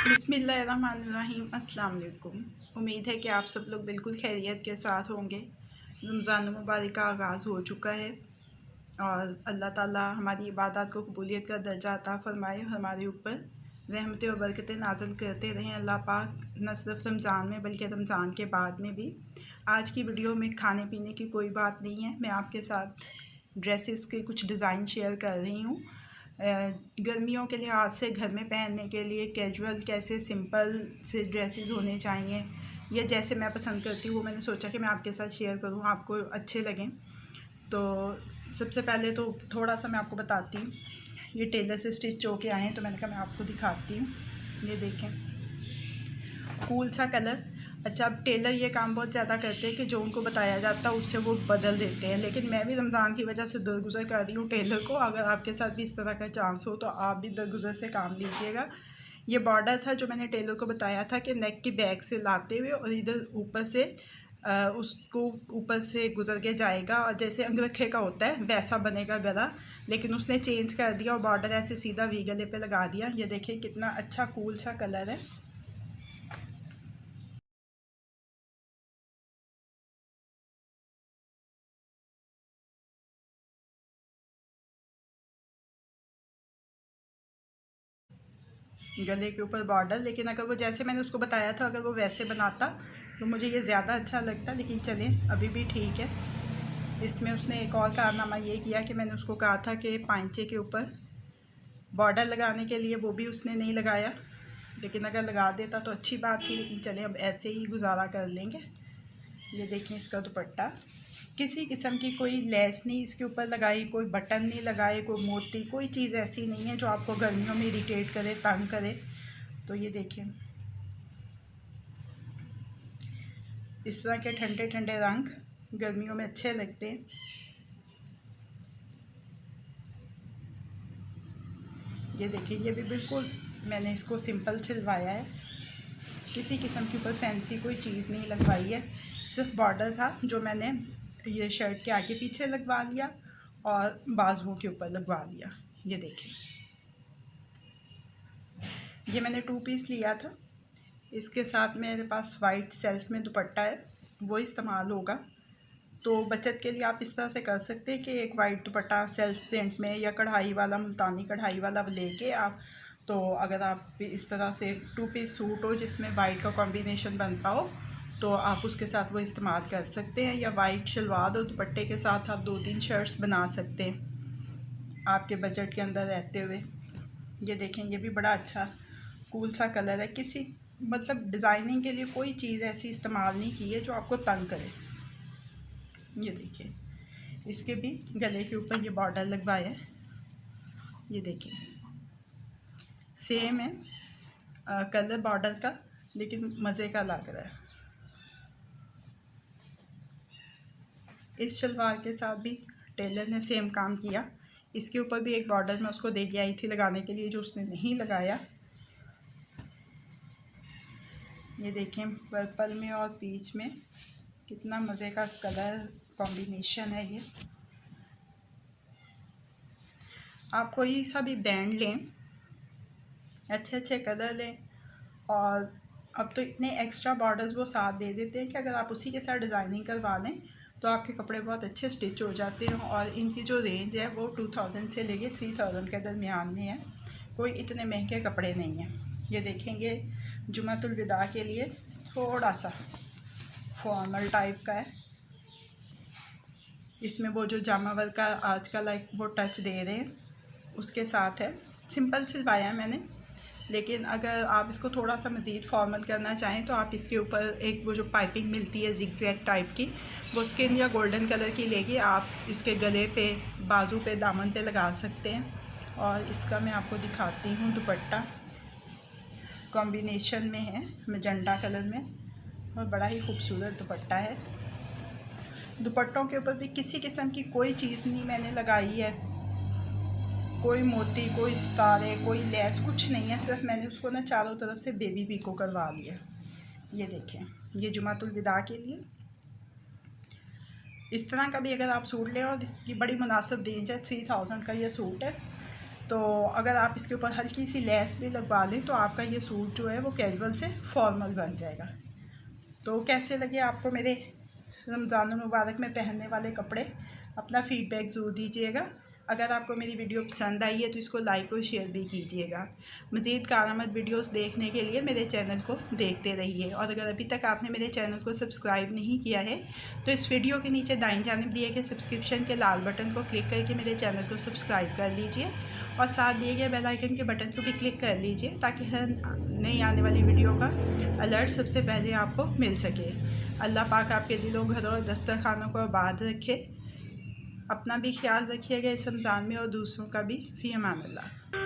बिस्मिल्लाहिर्रहमानिर्रहीम। अस्सलाम वालेकुम। उम्मीद है कि आप सब लोग बिल्कुल खैरियत के साथ होंगे। रमज़ान मुबारक का आगाज़ हो चुका है और अल्लाह ताला हमारी इबादत को कबूलियत का दर्जा अता फ़रमाए, हमारे ऊपर रहमतें और बरकतें नाज़िल करते रहें अल्लाह पाक, न सिर्फ रमज़ान में बल्कि रमज़ान के बाद में भी। आज की वीडियो में खाने पीने की कोई बात नहीं है, मैं आपके साथ ड्रेसेस के कुछ डिज़ाइन शेयर कर रही हूँ। गर्मियों के लिहाज से घर में पहनने के लिए कैजुअल कैसे सिंपल से ड्रेसेस होने चाहिए या जैसे मैं पसंद करती हूँ वो मैंने सोचा कि मैं आपके साथ शेयर करूँ, आपको अच्छे लगें। तो सबसे पहले तो थोड़ा सा मैं आपको बताती हूँ। ये टेलर से स्टिच होके आए हैं तो मैंने कहा मैं आपको दिखाती हूँ। ये देखें, कूल सा कलर। अच्छा, अब टेलर ये काम बहुत ज़्यादा करते हैं कि जो उनको बताया जाता है उससे वो बदल देते हैं, लेकिन मैं भी रमज़ान की वजह से दरगुजर कर रही हूँ टेलर को। अगर आपके साथ भी इस तरह का चांस हो तो आप भी दरगुजर से काम लीजिएगा। ये बॉर्डर था जो मैंने टेलर को बताया था कि नेक की बैक से लाते हुए और इधर ऊपर से उसको ऊपर से गुजर के जाएगा और जैसे अंगरखे का होता है वैसा बनेगा गला, लेकिन उसने चेंज कर दिया और बॉर्डर ऐसे सीधा वी गले पे लगा दिया। ये देखिए कितना अच्छा कूल सा कलर है। गले के ऊपर बॉर्डर, लेकिन अगर वो जैसे मैंने उसको बताया था अगर वो वैसे बनाता तो मुझे ये ज़्यादा अच्छा लगता, लेकिन चलें अभी भी ठीक है। इसमें उसने एक और कारनामा ये किया कि मैंने उसको कहा था कि पांचे के ऊपर बॉर्डर लगाने के लिए, वो भी उसने नहीं लगाया, लेकिन अगर लगा देता तो अच्छी बात थी, लेकिन चलें अब ऐसे ही गुजारा कर लेंगे। ये देखें इसका दुपट्टा, किसी किस्म की कोई लेस नहीं इसके ऊपर लगाई, कोई बटन नहीं लगाए, कोई मोती, कोई चीज़ ऐसी नहीं है जो आपको गर्मियों में इरिटेट करे, तंग करे। तो ये देखें इस तरह के ठंडे ठंडे रंग गर्मियों में अच्छे लगते हैं। ये देखिए, ये भी बिल्कुल मैंने इसको सिंपल सिलवाया है, किसी किस्म के ऊपर फैंसी कोई चीज़ नहीं लगवाई है। सिर्फ बॉर्डर था जो मैंने ये शर्ट के आगे पीछे लगवा लिया और बाजुओं के ऊपर लगवा लिया। ये देखिए, ये मैंने 2 पीस लिया था। इसके साथ मेरे पास वाइट सेल्फ में दुपट्टा है, वो इस्तेमाल होगा। तो बचत के लिए आप इस तरह से कर सकते हैं कि एक वाइट दुपट्टा सेल्फ प्रिंट में या कढ़ाई वाला, मुल्तानी कढ़ाई वाला लेके आप, तो अगर आप इस तरह से 2 पीस सूट हो जिसमें वाइट का कॉम्बिनेशन बनता हो तो आप उसके साथ वो इस्तेमाल कर सकते हैं, या वाइट शलवार और दुपट्टे के साथ आप 2-3 शर्ट्स बना सकते हैं आपके बजट के अंदर रहते हुए। ये देखें, ये भी बड़ा अच्छा कूल सा कलर है। किसी मतलब डिज़ाइनिंग के लिए कोई चीज़ ऐसी इस्तेमाल नहीं की है जो आपको तंग करे। ये देखिए, इसके भी गले के ऊपर ये बॉर्डर लगवाया है। ये देखिए सेम है कलर बॉर्डर का, लेकिन मज़े का लग रहा है। इस शलवार के साथ भी टेलर ने सेम काम किया। इसके ऊपर भी एक बॉर्डर मैं उसको दे के आई थी लगाने के लिए, जो उसने नहीं लगाया। ये देखें, पर्पल में और पीच में कितना मज़े का कलर कॉम्बिनेशन है। ये आप कोई सा भी ब्रांड लें, अच्छे अच्छे कलर लें, और अब तो इतने एक्स्ट्रा बॉर्डर्स वो साथ दे देते हैं कि अगर आप उसी के साथ डिज़ाइनिंग करवा लें तो आपके कपड़े बहुत अच्छे स्टिच हो जाते हैं। और इनकी जो रेंज है वो 2000 से लेके 3000 के दरमियान में है, कोई इतने महंगे कपड़े नहीं हैं। ये देखेंगे जुमातुल विदा के लिए थोड़ा सा फॉर्मल टाइप का है, इसमें वो जो जामा वर्क का आजकल लाइक वो टच दे रहे हैं उसके साथ है। सिंपल सिलवाया है मैंने, लेकिन अगर आप इसको थोड़ा सा मज़ीद फॉर्मल करना चाहें तो आप इसके ऊपर एक वो जो पाइपिंग मिलती है जिगजैग टाइप की, वो स्किन या गोल्डन कलर की लेके आप इसके गले पे, बाजू पे, दामन पे लगा सकते हैं। और इसका मैं आपको दिखाती हूँ, दुपट्टा कॉम्बिनेशन में है मैजेंटा कलर में और बड़ा ही खूबसूरत दुपट्टा है। दुपट्टों के ऊपर भी किसी किस्म की कोई चीज़ नहीं मैंने लगाई है, कोई मोती, कोई सितारे, कोई लेस, कुछ नहीं है। सिर्फ मैंने उसको ना चारों तरफ से बेबी पीको करवा लिया। ये देखें, ये जुमातुल विदा के लिए इस तरह का भी अगर आप सूट लें, और इसकी बड़ी मुनासिब रेंज है, 3000 का ये सूट है। तो अगर आप इसके ऊपर हल्की सी लेस भी लगवा लें तो आपका ये सूट जो है वो कैजुअल से फॉर्मल बन जाएगा। तो कैसे लगे आपको मेरे रमज़ान मुबारक में पहनने वाले कपड़े, अपना फ़ीडबैक ज़रूर दीजिएगा। अगर आपको मेरी वीडियो पसंद आई है तो इसको लाइक और शेयर भी कीजिएगा। मज़ीद कारआमद वीडियोस देखने के लिए मेरे चैनल को देखते रहिए, और अगर अभी तक आपने मेरे चैनल को सब्सक्राइब नहीं किया है तो इस वीडियो के नीचे दाईं जानिब दिए गए सब्सक्रिप्शन के लाल बटन को क्लिक करके मेरे चैनल को सब्सक्राइब कर लीजिए, और साथ दिए गए बेल आइकन के बटन को भी क्लिक कर लीजिए ताकि हर नई आने वाली वीडियो का अलर्ट सबसे पहले आपको मिल सके। अल्लाह पाक आपके दिलों, घरों और दस्तरखानों को आबाद रखे। अपना भी ख्याल रखिएगा इस रमज़ान में और दूसरों का भी। फ़ी अमान अल्लाह।